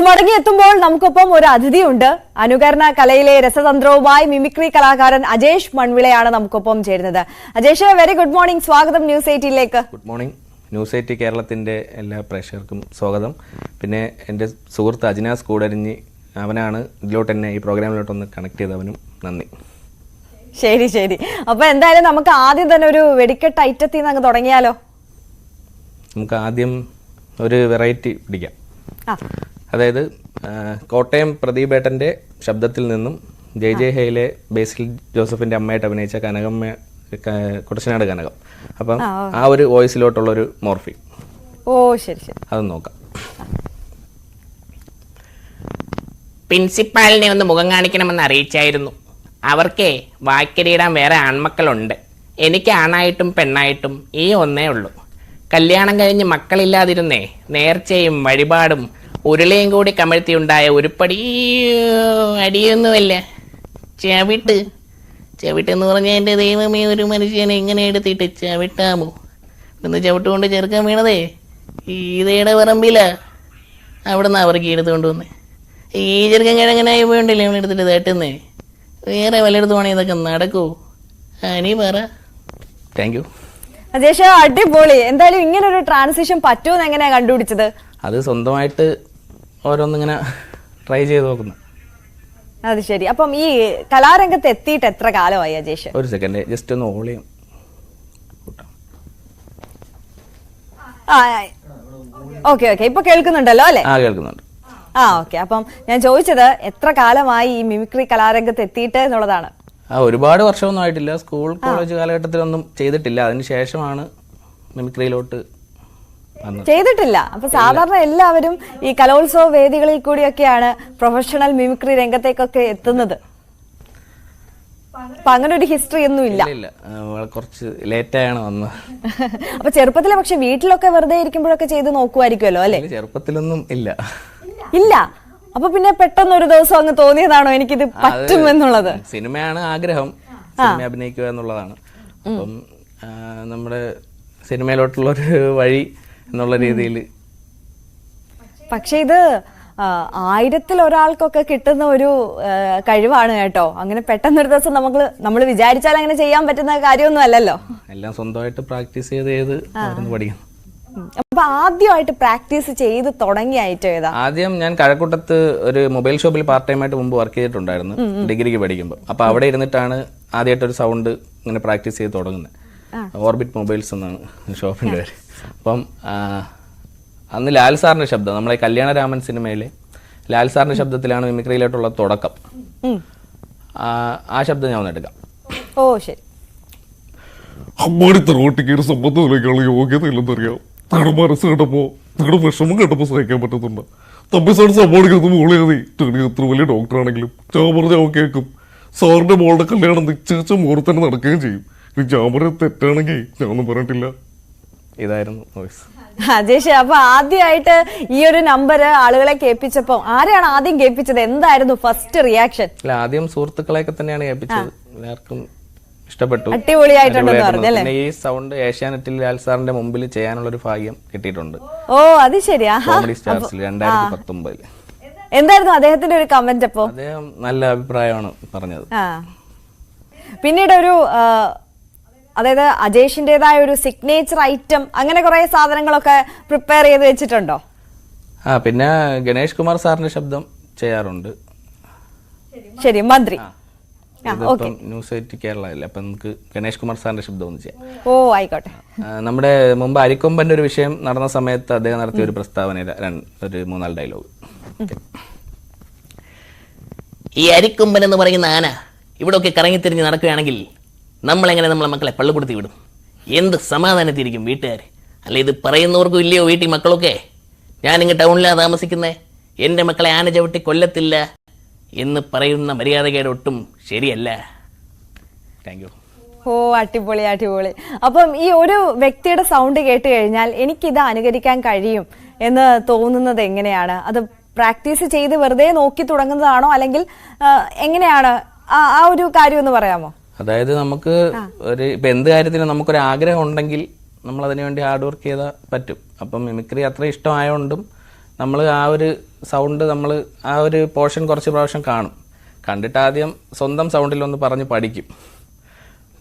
മടങ്ങിയെത്തുമ്പോൾ നമുക്കൊപ്പം ഒരു അതിഥിയുണ്ട്. അനുകരണ കലയിലെ രസതന്ത്രവുമായി മിമിക്രി കലാകാരൻ അജേഷ് മൺവിളയാണ് നമുക്കൊപ്പം ചേരുന്നത്. Ajesh, very good morning. സ്വാഗതം ന്യൂസ് 18ലേക്ക്. Good morning. ന്യൂസ് 18 കേരളത്തിന്റെ എല്ലാ പ്രേക്ഷകർക്കും സ്വാഗതം. പിന്നെ എൻ്റെ സുഹൃത്ത് അജിനാസ് കൂടരിഞ്ഞ്, അവനാണ് ഇതിലോട്ട് എന്നെ ഈ പ്രോഗ്രാമിലോട്ടൊന്ന് കണക്ട് ചെയ്തവനും നന്ദി. ശരി ശരി. അപ്പൊ എന്തായാലും നമുക്ക് ആദ്യം തന്നെ ഒരു വെടിക്കെട്ട് ഐറ്റത്തിൽ നിന്ന് അങ്ങ് തുടങ്ങിയാലോ? നമുക്ക് ആദ്യം ഒരു വെറൈറ്റി പിടിക്കാം. അതായത് കോട്ടയം പ്രദീപേട്ടൻ്റെ ശബ്ദത്തിൽ നിന്നും ജെ ഹേയിലെ ബേസിൽ ജോസഫിന്റെ അമ്മയായിട്ട് അഭിനയിച്ച കനകമ്മ, കുടശനാട് കനകം, അപ്പം ആ ഒരു വോയിസിലോട്ടുള്ളൊരു മോർഫി. ഓ ശരി ശരി, അത് നോക്കാം. പ്രിൻസിപ്പാളിനെ ഒന്ന് മുഖം കാണിക്കണമെന്ന് അറിയിച്ചായിരുന്നു. അവർക്കേ വാക്കിലിടാൻ വേറെ ആൺമക്കളുണ്ട്. എനിക്ക് ആണായിട്ടും പെണ്ണായിട്ടും ഈ ഒന്നേ ഉള്ളൂ. കല്യാണം കഴിഞ്ഞ് മക്കളില്ലാതിരുന്നേ നേർച്ചയും വഴിപാടും ഉരുളയും കൂടി കമഴ്ത്തിയുണ്ടായ ഉരുപ്പടി അടിയൊന്നുമല്ല. ചവിട്ട് എന്ന് പറഞ്ഞാൽ എൻ്റെ ദൈവമേ, ഒരു മനുഷ്യനെ ഇങ്ങനെ എടുത്തിട്ട് ചവിട്ടാമോ? ഒന്ന് ചവിട്ടുകൊണ്ട് ചെറുക്കാൻ വീണതേ ഈതയുടെ പറമ്പില. അവിടെ നിന്ന് അവർക്ക് എടുത്തുകൊണ്ട് വന്നേ. ഈ ചെറുക്കൻ കിഴങ്ങനായി പോയിണ്ടല്ലേ അവൻ എടുത്തിട്ട് തട്ടുന്നേ. വേറെ വല്ലയിടത്തുവാണെങ്കിൽ ഇതൊക്കെ നടക്കൂ? നീ പറ. താങ്ക് യു അജേഷ്, അടിപൊളി. എന്തായാലും ഇങ്ങനെ ഒരു ട്രാൻസിഷൻ പറ്റുമെന്ന് എങ്ങനെയാ കണ്ടുപിടിച്ചത്? അത് സ്വന്തമായിട്ട് ഓരോന്നിങ്ങനെ ട്രൈ ചെയ്ത് നോക്കുന്നു. അത് ശരി. അപ്പം ഈ കലാരംഗത്ത് എത്തിയിട്ട് എത്ര കാലമായി അജേഷ്? ഒരു സെക്കൻഡ്, ജസ്റ്റ് ഒന്ന് ഓളിയം. ഓക്കെ ഓക്കെ, ഇപ്പൊ കേൾക്കുന്നുണ്ടല്ലോ അല്ലെ? ആ, കേൾക്കുന്നുണ്ട്. ഓക്കെ. അപ്പം ഞാൻ ചോദിച്ചത് എത്ര കാലമായി ഈ മിമിക്രി കലാരംഗത്ത് എത്തിയിട്ട് എന്നുള്ളതാണ്. ഒരുപാട് വർഷമൊന്നും ആയിട്ടില്ല. സ്കൂൾ കോളേജ് കാലഘട്ടത്തിലൊന്നും ചെയ്തിട്ടില്ല. അതിനുശേഷമാണ് മിമിക്രിയിലോട്ട് ചെയ്തിട്ടില്ല. അപ്പൊ സാധാരണ എല്ലാവരും ഈ കലോത്സവ വേദികളിൽ കൂടിയൊക്കെയാണ് പ്രൊഫഷണൽ മിമിക്രി രംഗത്തേക്കൊക്കെ എത്തുന്നത്. അപ്പൊ അങ്ങനെ ഒരു ഹിസ്റ്ററി ഒന്നും ഇല്ല. കുറച്ച് ലേറ്റായാണ് വന്നത്. അപ്പൊ ചെറുപ്പത്തിലെ പക്ഷെ വീട്ടിലൊക്കെ വെറുതെ ഇരിക്കുമ്പോഴൊക്കെ ചെയ്ത് നോക്കുമായിരിക്കുമല്ലോ അല്ലെ? ചെറുപ്പത്തിലൊന്നും ഇല്ല. ഇല്ല. അപ്പൊ പിന്നെ പെട്ടെന്ന് ഒരു ദിവസം അങ്ങ് തോന്നിയതാണോ എനിക്കിത് പറ്റുമെന്നുള്ളത്? സിനിമയാണ് ആഗ്രഹം, സിനിമ അഭിനയിക്കുക എന്നുള്ളതാണ്. അപ്പം നമ്മുടെ സിനിമയിലോട്ടുള്ളൊരു വഴി എന്നുള്ള രീതിയിൽ. പക്ഷെ ഇത് 1000-ൽ ഒരാൾക്കൊക്കെ കിട്ടുന്ന ഒരു കഴിവാണ് കേട്ടോ. അങ്ങനെ പെട്ടെന്നൊരു ദിവസം നമ്മൾ വിചാരിച്ചാൽ അങ്ങനെ ചെയ്യാൻ പറ്റുന്ന കാര്യമൊന്നും അല്ലല്ലോ. എല്ലാം സ്വന്തമായിട്ട് പ്രാക്ടീസ് ചെയ്ത് പഠിക്കണം. അപ്പൊ ആദ്യമായിട്ട് പ്രാക്ടീസ് ചെയ്ത് തുടങ്ങിയ ഐറ്റം ഏതാ? ആദ്യം ഞാൻ കഴക്കൂട്ടത്ത് ഒരു മൊബൈൽ ഷോപ്പിൽ പാർട്ട് ടൈം ആയിട്ട് മുമ്പ് വർക്ക് ചെയ്തിട്ടുണ്ടായിരുന്നു, ഡിഗ്രിക്ക് പഠിക്കുമ്പോൾ. അപ്പൊ അവിടെ ഇരുന്നിട്ടാണ് ആദ്യമായിട്ടൊരു സൗണ്ട് ഇങ്ങനെ പ്രാക്ടീസ് ചെയ്ത് തുടങ്ങുന്നത്. ഓർബിറ്റ് മൊബൈൽസ് എന്നാണ് ഷോപ്പിന്റെ പേര്. അപ്പം അന്ന് ലാൽ സാറിന്റെ ശബ്ദം, നമ്മളെ കല്യാണരാമൻ സിനിമയിലെ ലാൽ സാറിന്റെ ശബ്ദത്തിലാണ് മിമിക്രിയിലോട്ടുള്ള തുടക്കം. ആ ശബ്ദം ഞാൻ ഒന്ന് എടുക്കാം. ഓ ശരി. അമ്മാടി തറവാട്ടിക്ക് സമ്മതത്തിലേക്കുള്ള യോഗ്യത ഇല്ലെന്നറിയാം. നിങ്ങളുടെ മനസ്സ് കേട്ടപ്പോ, നിങ്ങളുടെ വിഷമം കേട്ടപ്പോ സഹിക്കാൻ പറ്റുന്നുണ്ട്. തമ്പി സാർ സമ്മതിക്കുന്നത് മോളെ മതി. ചെറിയ എത്ര വലിയ ഡോക്ടറാണെങ്കിലും ഞാൻ പറഞ്ഞ അവൻ കേൾക്കും. സാറിന്റെ മോളുടെ കല്യാണം നിശ്ചയിച്ച മോറെ തന്നെ നടക്കുകയും ചെയ്യും. ഞാൻ പറഞ്ഞത് തെറ്റാണെങ്കിൽ ഞാനൊന്നും പറഞ്ഞിട്ടില്ല. ഇതായിരുന്നു വോയിസ്. അജേഷ്, അപ്പൊ ആദ്യമായിട്ട് ഈ ഒരു നമ്പർ ആളുകളെ കേൾപ്പിച്ചപ്പോ ആരെയാണ് ആദ്യം കേൾപ്പിച്ചത്? എന്തായിരുന്നു ഫസ്റ്റ് റിയാക്ഷൻ? ആദ്യം സുഹൃത്തുക്കളെയൊക്കെ തന്നെയാണ് കേൾപ്പിച്ചത്. എല്ലാവർക്കും ഇഷ്ടപ്പെട്ടു, അടിപൊളിയായിട്ടുണ്ടെന്ന് പറഞ്ഞല്ലേ? ഈ സൗണ്ട് ഏഷ്യാനെറ്റിൽ ലാൽ സാറിന്റെ മുമ്പിൽ ചെയ്യാനുള്ള ഒരു ഭാഗ്യം കിട്ടിയിട്ടുണ്ട്. ഓ അത് ശരിയാ. കോമഡി സ്റ്റാർസിൽ 2019. എന്തായിരുന്നു അദ്ദേഹത്തിന്റെ ഒരു കമന്റ്? അപ്പോ അദ്ദേഹം നല്ല അഭിപ്രായമാണ് പറഞ്ഞത്. പിന്നീട് ഒരു അതായത് അജേഷിന്റേതായ ഒരു സിഗ്നേച്ചർ ഐറ്റം അങ്ങനെ കുറെ സാധനങ്ങളൊക്കെ പ്രിപ്പയർ ചെയ്ത് വെച്ചിട്ടുണ്ടോ? പിന്നെ ഗണേഷ് കുമാർ സാറിന്റെ ശബ്ദം ചെയ്യാറുണ്ട്. ശരി, മന്ത്രി. ന്യൂസ് 18 കേരള അല്ലേ, അപ്പൊ നമുക്ക് ഗണേഷ് കുമാർ സാറിന്റെ ശബ്ദം ഒന്ന് ചെയ്യാം. ഓ ആയിക്കോട്ടെ. നമ്മുടെ മുമ്പ് അരിക്കൊമ്പന്റെ ഒരു വിഷയം നടന്ന സമയത്ത് അദ്ദേഹം നടത്തിയ ഒരു പ്രസ്താവന, ഒരു 3-4 ഡയലോഗ്. ഈ അരിക്കൊമ്പൻ എന്ന് പറയുന്ന ആന ഇവിടെ ഒക്കെ കറങ്ങിത്തിരിഞ്ഞ് നടക്കുകയാണെങ്കിൽ നമ്മളെങ്ങനെ നമ്മളെ മക്കളെ പള്ളിക്കൊടുത്തി വിടും? എന്ത് സമാധാനത്തിരിക്കും വീട്ടുകാർ? അല്ല, ഇത് പറയുന്നവർക്കും ഇല്ലയോ വീട്ടിൽ മക്കളൊക്കെ? ഞാനിങ്ങ് ടൗണിലാണ് താമസിക്കുന്നത്, എൻ്റെ മക്കളെ ആന ചവിട്ടി കൊല്ലത്തില്ല എന്ന് പറയുന്ന മര്യാദകേട് ഒട്ടും ശരിയല്ല. Thank you. ഓ അടിപൊളി അടിപൊളി. അപ്പം ഈ ഒരു വ്യക്തിയുടെ സൗണ്ട് കേട്ട് കഴിഞ്ഞാൽ എനിക്കിത് അനുകരിക്കാൻ കഴിയും എന്ന് തോന്നുന്നത് എങ്ങനെയാണ്? അത് പ്രാക്ടീസ് ചെയ്ത് വെറുതെ നോക്കി തുടങ്ങുന്നതാണോ, അല്ലെങ്കിൽ എങ്ങനെയാണ് ആ ഒരു കാര്യം ഒന്ന് പറയാമോ? അതായത് നമുക്ക് ഇപ്പൊ എന്ത് കാര്യത്തിനും നമുക്കൊരു ആഗ്രഹം ഉണ്ടെങ്കിൽ നമ്മൾ അതിനുവേണ്ടി ഹാർഡ് വർക്ക് ചെയ്താൽ പറ്റും. അപ്പം മിമിക്രി അത്ര ഇഷ്ടമായതുകൊണ്ടും നമ്മൾ ആ ഒരു സൗണ്ട് നമ്മൾ ആ ഒരു പോർഷൻ കുറച്ച് പ്രാവശ്യം കാണും. കണ്ടിട്ട് ആദ്യം സ്വന്തം സൗണ്ടിലൊന്ന് പറഞ്ഞ് പഠിക്കും.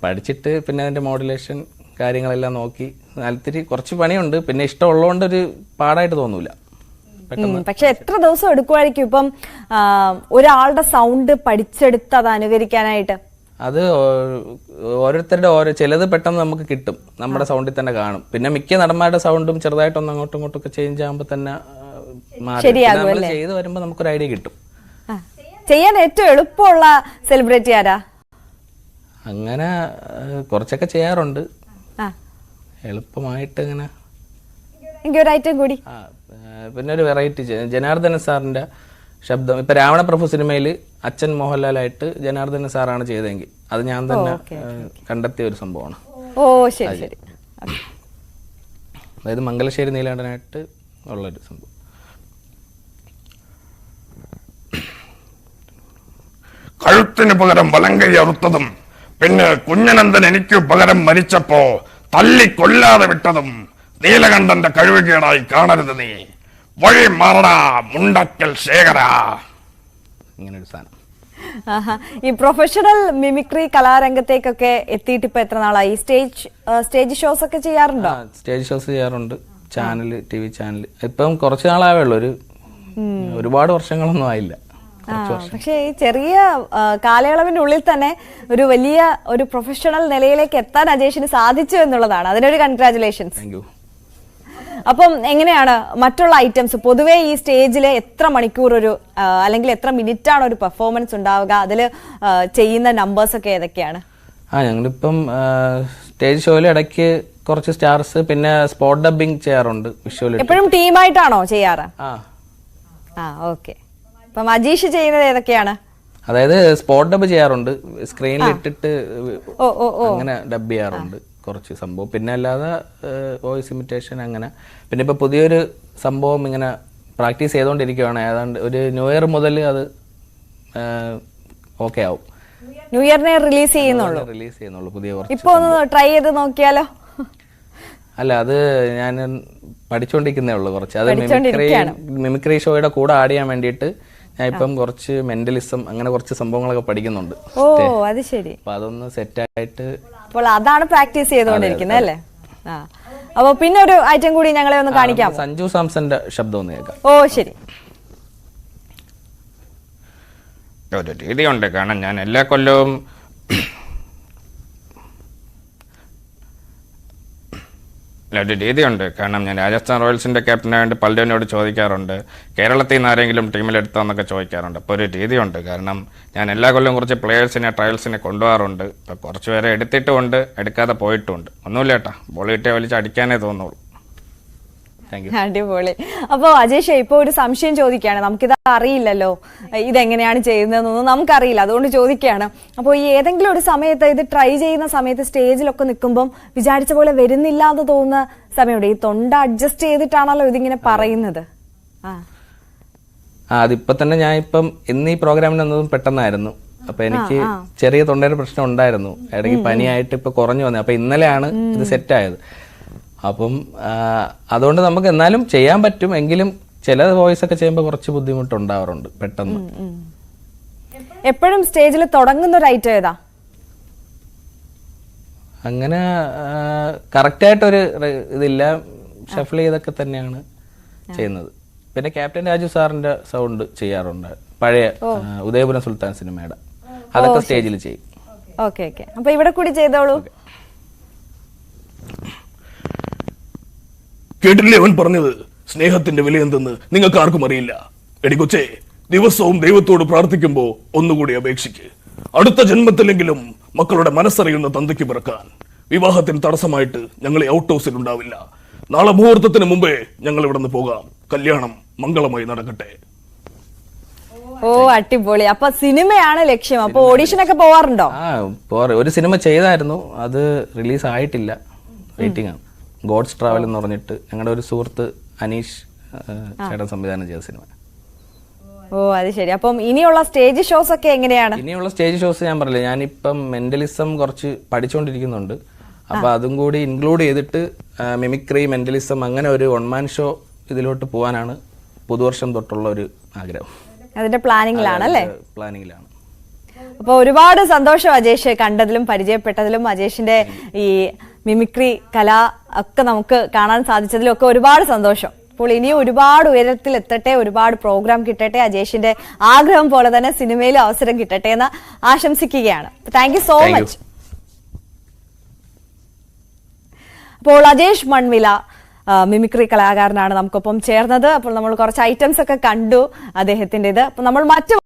പഠിച്ചിട്ട് പിന്നെ അതിൻ്റെ മോഡുലേഷൻ കാര്യങ്ങളെല്ലാം നോക്കി ഇത്തിരി കുറച്ച് പണിയുണ്ട്. പിന്നെ ഇഷ്ടമുള്ളതുകൊണ്ട് ഒരു പാടായിട്ട് തോന്നൂല. പക്ഷെ എത്ര ദിവസം എടുക്കുമായിരിക്കും ഇപ്പം ഒരാളുടെ സൗണ്ട് പഠിച്ചെടുത്ത് അത് അനുകരിക്കാനായിട്ട്? അത് ഓരോരുത്തരുടെ ചിലത് പെട്ടെന്ന് നമുക്ക് കിട്ടും, നമ്മുടെ സൗണ്ടിൽ തന്നെ കാണും. പിന്നെ മിക്ക നടന്മാരുടെ സൗണ്ടും ചെറുതായിട്ടൊന്ന് അങ്ങോട്ടും ഇങ്ങോട്ടും ഒക്കെ ചേഞ്ച് ആകുമ്പോൾ തന്നെ നമ്മൾ ചെയ്ത് വരുമ്പോൾ നമുക്കൊരു ഐഡിയ കിട്ടും. ചെയ്യാൻ ഏറ്റവും എളുപ്പമുള്ള സെലിബ്രിറ്റി ആരാ? അങ്ങനെ കുറച്ചൊക്കെ ചെയ്യാറുണ്ട്. എളുപ്പമായിട്ട് ഇങ്ങനെ ഒരു ഐറ്റം കൂടി. പിന്നെ ഒരു വെറൈറ്റി ജനാർദ്ദന സാറിന്റെ ശബ്ദം. ഇപ്പൊ രാവണപ്രഭു സിനിമയിൽ അച്ഛൻ മോഹൻലാലായിട്ട് ജനാർദ്ദന സാറാണ് ചെയ്തതെങ്കിൽ അത് ഞാൻ തന്നെ കണ്ടെത്തിയ ഒരു സംഭവമാണ്. ഓ ശരി ശരി. അതായത് മംഗലശ്ശേരി നീലാണ്ടനായിട്ട് ഉള്ളൊരു സംഭവം. കഴുത്തിന് പകരം വലങ്കൈ അറുത്തതും പിന്നെ കുഞ്ഞനന്ദൻ എനിക്ക് പകരം മരിച്ചപ്പോ തല്ലിക്കൊല്ലാതെ വിട്ടതും നീലകണ്ഠന്റെ കഴിവുകേടായി കാണരുത്. നീ വഴി മാറടാ മുണ്ടക്കൽ ശേഖര. ഇങ്ങനൊരു സാധനം. ഈ പ്രൊഫഷണൽ മിമിക്രി കലാരംഗത്തേക്കൊക്കെ എത്തിയിട്ട് ഇപ്പൊ എത്ര നാളായി? സ്റ്റേജ് ഷോസ് ഒക്കെ ചെയ്യാറുണ്ടോ? സ്റ്റേജ് ഷോസ് ചെയ്യാറുണ്ട്. Channel, TV channel. ഇപ്പം കുറച്ച് നാളാവേ ഉള്ളൂ, ഒരുപാട് വർഷങ്ങളൊന്നും ആയില്ല. പക്ഷെ ഈ ചെറിയ കാലയളവിനുള്ളിൽ തന്നെ ഒരു വലിയ ഒരു പ്രൊഫഷണൽ നിലയിലേക്ക് എത്താൻ അജേഷിന് സാധിച്ചു എന്നുള്ളതാണ്. അതിനൊരു കൺഗ്രാറ്റുലേഷൻസ്. Thank you. അപ്പം എങ്ങനെയാണ് മറ്റുള്ള ഐറ്റംസ്? പൊതുവേ ഈ സ്റ്റേജിൽ എത്ര മണിക്കൂർ അല്ലെങ്കിൽ എത്ര മിനിറ്റ് ആണ് ഒരു പെർഫോമൻസ് ഉണ്ടാവുക? അതിൽ ചെയ്യുന്ന നമ്പേഴ്സ് ഒക്കെ ഏതൊക്കെയാണ്? ഞങ്ങളിപ്പം സ്റ്റേജ് ഷോയിൽ ഇടയ്ക്ക് കുറച്ച് സ്റ്റാർസ്, പിന്നെ സ്പോട്ട് ഡബിങ് ചെയ്യാറുണ്ട്. വിഷ്വൽ എപ്പോഴും ടീമായിട്ടാണോ ചെയ്യാറ്? ഓക്കെ. അപ്പം അജീഷ് ചെയ്യുന്നത് ഏതൊക്കെയാണ്? അതായത് സ്പോട്ട് ഡബ് ചെയ്യാറുണ്ട്, സ്ക്രീനിൽ ഇട്ടിട്ട് അങ്ങനെ ഡബ് ചെയ്യാറുണ്ട് കുറച്ച് സംഭവം. പിന്നെ അല്ലാതെ വോയിസ് ഇമിറ്റേഷൻ അങ്ങനെ. പിന്നെ ഇപ്പൊ പുതിയൊരു സംഭവം ഇങ്ങനെ പ്രാക്ടീസ് ചെയ്തുകൊണ്ടിരിക്കുകയാണ്. ഏതാണ്ട് ഒരു ന്യൂ ഇയർ മുതൽ അത് ഓക്കെ ആവും. ന്യൂ ഇയറിനെ റിലീസ് ചെയ്യുന്നുള്ളൂ പുതിയ കുറച്ച്. ഇപ്പൊ ഒന്ന് ട്രൈ ചെയ്ത് നോക്കിയാലോ? അല്ല, അത് ഞാൻ പഠിച്ചുകൊണ്ടിരിക്കുന്നേ ഉള്ളൂ കുറച്ച്. അത് മിമിക്രി ഷോയുടെ കൂടെ ആഡ് ചെയ്യാൻ വേണ്ടിയിട്ട് ഞാൻ ഇപ്പം കുറച്ച് മെന്റലിസം അങ്ങനെ കുറച്ച് സംഭവങ്ങളൊക്കെ പഠിക്കുന്നുണ്ട്. ഓ അത് ശരി. അപ്പൊ അതൊന്ന് സെറ്റ് ആയിട്ട് അപ്പോൾ അതാണ് പ്രാക്ടീസ് ചെയ്തുകൊണ്ടിരിക്കുന്നത് അല്ലേ? അപ്പൊ പിന്നെ ഒരു ഐറ്റം കൂടി ഞങ്ങളെ ഒന്ന് കാണിക്കാം. സഞ്ജു സാംസന്റെ ശബ്ദം ഒന്ന് കേൾക്കാം. ഓ ശരി. ഒരു രീതിയുണ്ട്. കാരണം ഞാൻ എല്ലാ കൊല്ലവും ഒരു രീതിയുണ്ട്. കാരണം ഞാൻ രാജസ്ഥാൻ റോയൽസിന്റെ ക്യാപ്റ്റനായിട്ട് പലരോട് ചോദിക്കാറുണ്ട്, കേരളത്തിൽ നിന്ന് ആരെങ്കിലും ടീമിലെടുത്താന്നൊക്കെ ചോദിക്കാറുണ്ട്. അപ്പോൾ ഒരു രീതിയുണ്ട്. കാരണം ഞാൻ എല്ലാ കൊല്ലവും കുറച്ച് പ്ലേയേഴ്സിനെ ട്രയൽസിനെ കൊണ്ടുപോകാറുണ്ട്. ഇപ്പോൾ കുറച്ച് പേരെ എടുത്തിട്ടുമുണ്ട്, എടുക്കാതെ പോയിട്ടുമുണ്ട്. ഒന്നുമില്ല ചേട്ടാ, ബോൾ കിട്ടിയ വലിച്ച് അടിക്കാനേ തോന്നുള്ളൂ. അടിപൊളി. അപ്പൊ അജേഷ്, ഇപ്പൊ ഒരു സംശയം ചോദിക്കുകയാണ്. നമുക്കിത് അറിയില്ലല്ലോ, ഇതെങ്ങനെയാണ് ചെയ്യുന്നതെന്നൊന്നും നമുക്കറിയില്ല, അതുകൊണ്ട് ചോദിക്കുകയാണ്. അപ്പോൾ ഈ ഏതെങ്കിലും ഒരു സമയത്ത് ഇത് ട്രൈ ചെയ്യുന്ന സമയത്ത് സ്റ്റേജിലൊക്കെ നിൽക്കുമ്പോൾ വിചാരിച്ച പോലെ വരുന്നില്ല എന്ന് തോന്നുന്ന സമയമുണ്ട്. ഈ തൊണ്ട അഡ്ജസ്റ്റ് ചെയ്തിട്ടാണല്ലോ ഇതിങ്ങനെ പറയുന്നത്. അതിപ്പോ തന്നെ ഞാൻ ഇപ്പം ഇന്ന് ഈ പ്രോഗ്രാമിന് വന്നതും പെട്ടെന്നായിരുന്നു. അപ്പൊ എനിക്ക് ചെറിയ തൊണ്ടയുടെ പ്രശ്നം ഉണ്ടായിരുന്നു. ഇടയ്ക്ക് പനിയായിട്ട് ഇപ്പൊ കുറഞ്ഞു വന്നത്. അപ്പൊ ഇന്നലെയാണ് ഇത് സെറ്റായത്. അപ്പം അതുകൊണ്ട് നമുക്ക് എന്നാലും ചെയ്യാൻ പറ്റും. എങ്കിലും ചില വോയിസ് ഒക്കെ ചെയ്യുമ്പോൾ കുറച്ച് ബുദ്ധിമുട്ടുണ്ടാവാറുണ്ട് പെട്ടെന്ന്. എപ്പോഴും സ്റ്റേജിൽ തുടങ്ങുന്ന ഒരു ഐറ്റം ഏതാ? അങ്ങനെ കറക്റ്റായിട്ടൊരു ഇതില്ല, ഷഫിൾ ചെയ്തൊക്കെ തന്നെയാണ് ചെയ്യുന്നത്. പിന്നെ ക്യാപ്റ്റൻ രാജു സാറിന്റെ സൗണ്ട് ചെയ്യാറുണ്ട്, പഴയ ഉദയപുരം സുൽത്താൻ സിനിമയുടെ. അതൊക്കെ സ്റ്റേജിൽ ചെയ്യും. Okay okay. അപ്പൊ ഇവിടെ കൂടി ചെയ്തോളൂ. കേട്ടില്ലേ അവൻ പറഞ്ഞത്? സ്നേഹത്തിന്റെ വില എന്തെന്ന് നിങ്ങൾക്ക് ആർക്കും അറിയില്ല. എടി കൊച്ചേ, ദിവസവും ദൈവത്തോട് പ്രാർത്ഥിക്കുമ്പോ ഒന്നുകൂടി അപേക്ഷിക്ക്, അടുത്ത ജന്മത്തിലെങ്കിലും മക്കളുടെ മനസ്സറിയുന്ന തന്തയ്ക്ക് പിറക്കാൻ. വിവാഹത്തിന് തടസ്സമായിട്ട് ഞങ്ങൾ ഔട്ട് ഹൗസിൽ ഉണ്ടാവില്ല. നാളെ മുഹൂർത്തത്തിന് മുമ്പേ ഞങ്ങൾ ഇവിടെ നിന്ന് പോകാം. കല്യാണം മംഗളമായി നടക്കട്ടെ. ഓ അടിപൊളി. അപ്പൊ സിനിമയാണ് ലക്ഷ്യം. അപ്പൊ ഓഡീഷനൊക്കെ പോവാറുണ്ടോ? ഒരു സിനിമ ചെയ്തായിരുന്നു, അത് റിലീസ് ആയിട്ടില്ല, വെയിറ്റിംഗ് ആണ്. ഗോഡ്സ് ട്രാവൽ എന്ന് പറഞ്ഞിട്ട് ഞങ്ങളുടെ ഒരു സുഹൃത്ത് അനീഷ് ചേട്ടൻ സംവിധാനം ചെയ്ത സിനിമ. ഓ അത് ശരി. അപ്പം ഇനിയുള്ള സ്റ്റേജ് ഷോസ് ഒക്കെ എങ്ങനെയാണ്? ഇനിയുള്ള സ്റ്റേജ് ഷോസ് ഞാൻ പറഞ്ഞില്ല, ഞാനിപ്പം മെന്റലിസം കുറച്ച് പഠിച്ചുകൊണ്ടിരിക്കുന്നുണ്ട്. അപ്പൊ അതും കൂടി ഇൻക്ലൂഡ് ചെയ്തിട്ട് മിമിക്രി, മെന്റലിസം അങ്ങനെ ഒരു 1 man ഷോ ഇതിലോട്ട് പോകാനാണ് പുതുവർഷം തൊട്ടുള്ള ഒരു ആഗ്രഹം. അതിന്റെ പ്ലാനിങ്ങിലാണ് അല്ലേ? പ്ലാനിങ്ങിലാണ്. അപ്പൊ ഒരുപാട് സന്തോഷം അജേഷ്, കണ്ടതിലും പരിചയപ്പെട്ടതിലും അജേഷിന്റെ ഈ മിമിക്രി കല ഒക്കെ നമുക്ക് കാണാൻ സാധിച്ചതിലും ഒക്കെ ഒരുപാട് സന്തോഷം. അപ്പോൾ ഇനിയും ഒരുപാട് ഉയരത്തിൽ എത്തട്ടെ, ഒരുപാട് പ്രോഗ്രാം കിട്ടട്ടെ, അജേഷിന്റെ ആഗ്രഹം പോലെ തന്നെ സിനിമയിൽ അവസരം കിട്ടട്ടെ എന്ന് ആശംസിക്കുകയാണ്. Thank you so much. അപ്പോൾ അജേഷ് മൺവില മിമിക്രി കലാകാരനാണ് നമുക്കൊപ്പം ചേർന്നത്. അപ്പോൾ നമ്മൾ കുറച്ച് ഐറ്റംസ് ഒക്കെ കണ്ടു അദ്ദേഹത്തിൻ്റെത്. അപ്പോൾ നമ്മൾ മറ്റു